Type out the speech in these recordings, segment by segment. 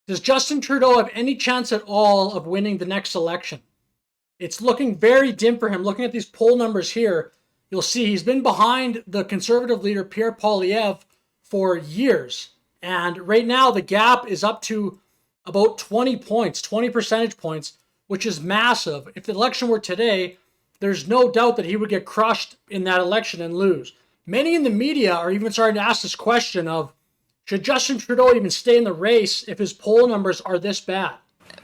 Does Justin Trudeau have any chance at all of winning the next election? It's looking very dim for him. Looking at these poll numbers here, you'll see he's been behind the Conservative leader Pierre Poilievre for years. And right now the gap is up to about 20 points, 20 percentage points, which is massive. If the election were today, there's no doubt that he would get crushed in that election and lose. Many in the media are even starting to ask this question of, should Justin Trudeau even stay in the race if his poll numbers are this bad?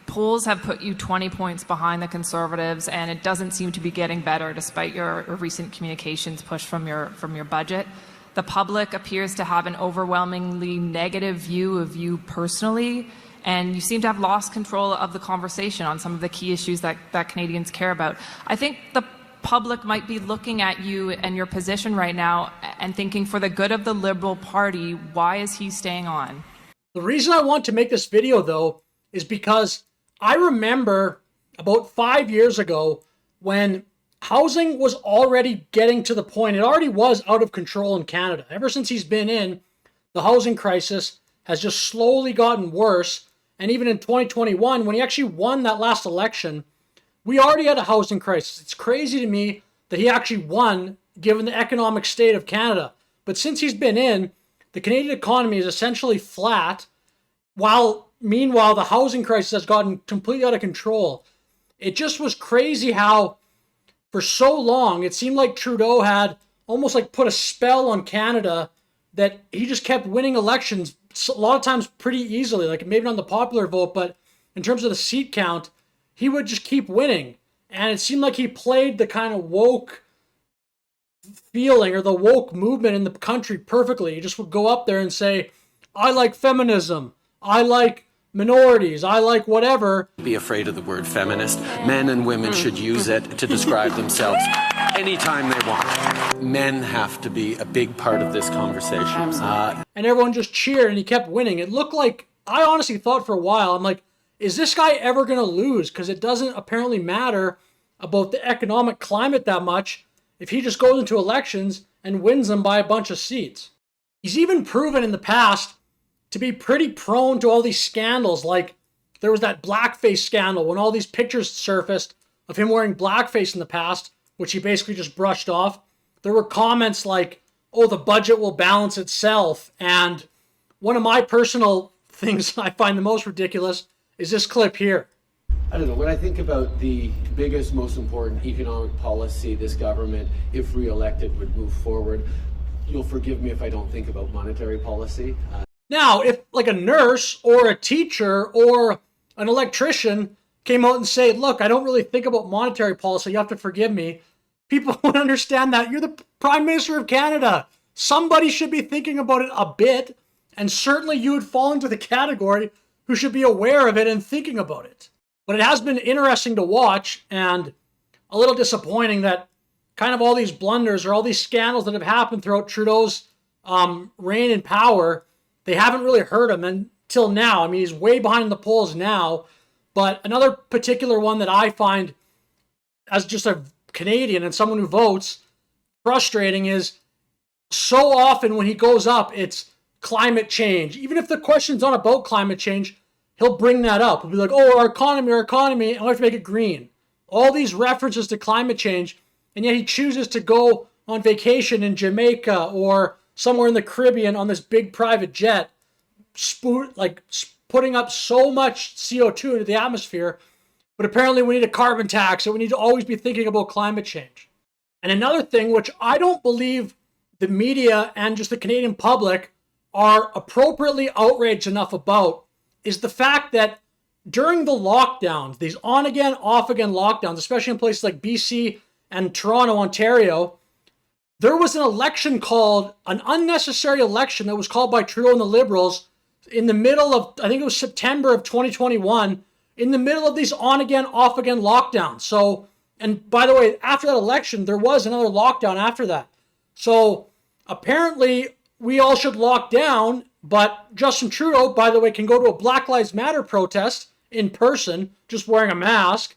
Polls have put you 20 points behind the Conservatives, and it doesn't seem to be getting better despite your recent communications push from your budget. The public appears to have an overwhelmingly negative view of you personally, and you seem to have lost control of the conversation on some of the key issues that Canadians care about. I think the public might be looking at you and your position right now and thinking, for the good of the Liberal Party, why is he staying on? The reason I want to make this video, though, is because I remember about 5 years ago when housing was already getting to the point, it already was out of control in Canada. Ever since he's been in, the housing crisis has just slowly gotten worse. And even in 2021, when he actually won that last election, we already had a housing crisis. It's crazy to me that he actually won, given the economic state of Canada. But since he's been in, the Canadian economy is essentially flat, while meanwhile the housing crisis has gotten completely out of control. It just was crazy how for so long it seemed like Trudeau had almost like put a spell on Canada, that he just kept winning elections a lot of times pretty easily, like maybe not the popular vote, but in terms of the seat count, he would just keep winning. And it seemed like he played the kind of woke feeling or the woke movement in the country perfectly. He just would go up there and say, I like feminism, I like minorities, I like whatever. Be afraid of the word feminist. Men and women should use it to describe themselves anytime they want. Men have to be a big part of this conversation. And everyone just cheered and he kept winning. It looked like, I honestly thought for a while, I'm like, is this guy ever going to lose? Because it doesn't apparently matter about the economic climate that much if he just goes into elections and wins them by a bunch of seats. He's even proven in the past to be pretty prone to all these scandals. Like there was that blackface scandal when all these pictures surfaced of him wearing blackface in the past, which he basically just brushed off. There were comments like, oh, the budget will balance itself. And one of my personal things I find the most ridiculous is this clip here. I don't know, when I think about the biggest, most important economic policy this government, if re-elected, would move forward, you'll forgive me if I don't think about monetary policy. Now, if like a nurse or a teacher or an electrician came out and said, look, I don't really think about monetary policy, you have to forgive me, people would understand that. You're the Prime Minister of Canada. Somebody should be thinking about it a bit, and certainly you would fall into the category who should be aware of it and thinking about it. But it has been interesting to watch and a little disappointing that kind of all these blunders or all these scandals that have happened throughout Trudeau's reign in power, they haven't really hurt him until now. I mean, he's way behind the polls now. But another particular one that I find, as just a Canadian and someone who votes, frustrating is so often when he goes up, it's climate change. Even if the question's not about climate change, he'll bring that up. He'll be like, oh, our economy, and we have to make it green. All these references to climate change, and yet he chooses to go on vacation in Jamaica or somewhere in the Caribbean on this big private jet, putting up so much CO2 into the atmosphere. But apparently we need a carbon tax, and we need to always be thinking about climate change. And another thing, which I don't believe the media and just the Canadian public are appropriately outraged enough about, is the fact that during the lockdowns, these on-again, off-again lockdowns, especially in places like BC and Toronto, Ontario, there was an election called, an unnecessary election that was called by Trudeau and the Liberals in the middle of, I think it was September of 2021, in the middle of these on-again, off-again lockdowns. So, and by the way, after that election, there was another lockdown after that. So apparently we all should lock down, but Justin Trudeau, by the way, can go to a Black Lives Matter protest in person, just wearing a mask,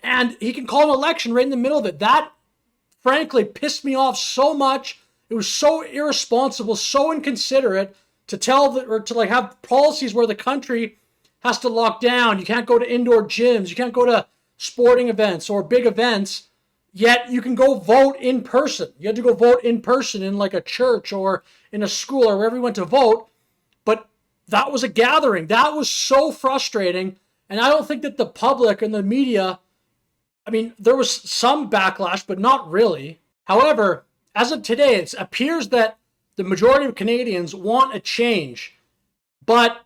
and he can call an election right in the middle of it. That, frankly, pissed me off so much. It was so irresponsible, so inconsiderate to have policies where the country has to lock down. You can't go to indoor gyms. You can't go to sporting events or big events. Yet you can go vote in person. You had to go vote in person in like a church or in a school or wherever you went to vote. But that was a gathering. That was so frustrating. And I don't think that the public and the media, I mean, there was some backlash, but not really. However, as of today, it appears that the majority of Canadians want a change. But,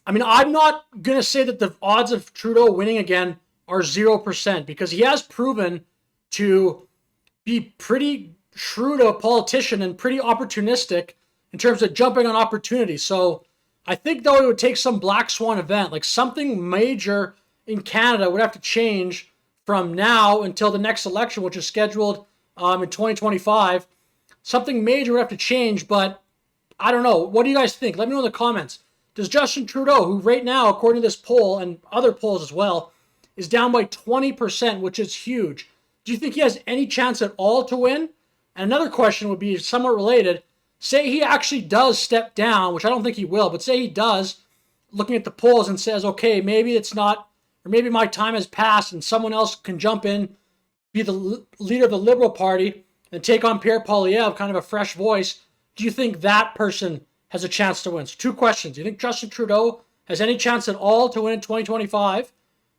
I mean, I'm not going to say that the odds of Trudeau winning again are 0% because he has proven to be pretty shrewd a politician and pretty opportunistic in terms of jumping on opportunities. So I think, though, it would take some black swan event, like something major in Canada would have to change from now until the next election, which is scheduled in 2025. Something major would have to change, but I don't know. What do you guys think? Let me know in the comments. Does Justin Trudeau, who right now, according to this poll and other polls as well, is down by 20%, which is huge, do you think he has any chance at all to win? And another question would be somewhat related. Say he actually does step down, which I don't think he will, but say he does, looking at the polls and says, okay, maybe it's not, or maybe my time has passed and someone else can jump in, be the leader of the Liberal Party and take on Pierre Poilievre, kind of a fresh voice. Do you think that person has a chance to win? So 2 questions. Do you think Justin Trudeau has any chance at all to win in 2025?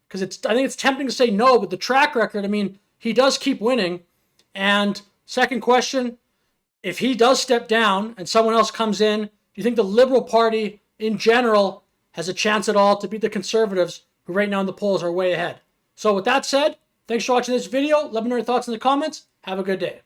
Because I think it's tempting to say no, but the track record, I mean, he does keep winning. And second question, if he does step down and someone else comes in, do you think the Liberal Party in general has a chance at all to beat the Conservatives, who right now in the polls are way ahead? So with that said, thanks for watching this video. Let me know your thoughts in the comments. Have a good day.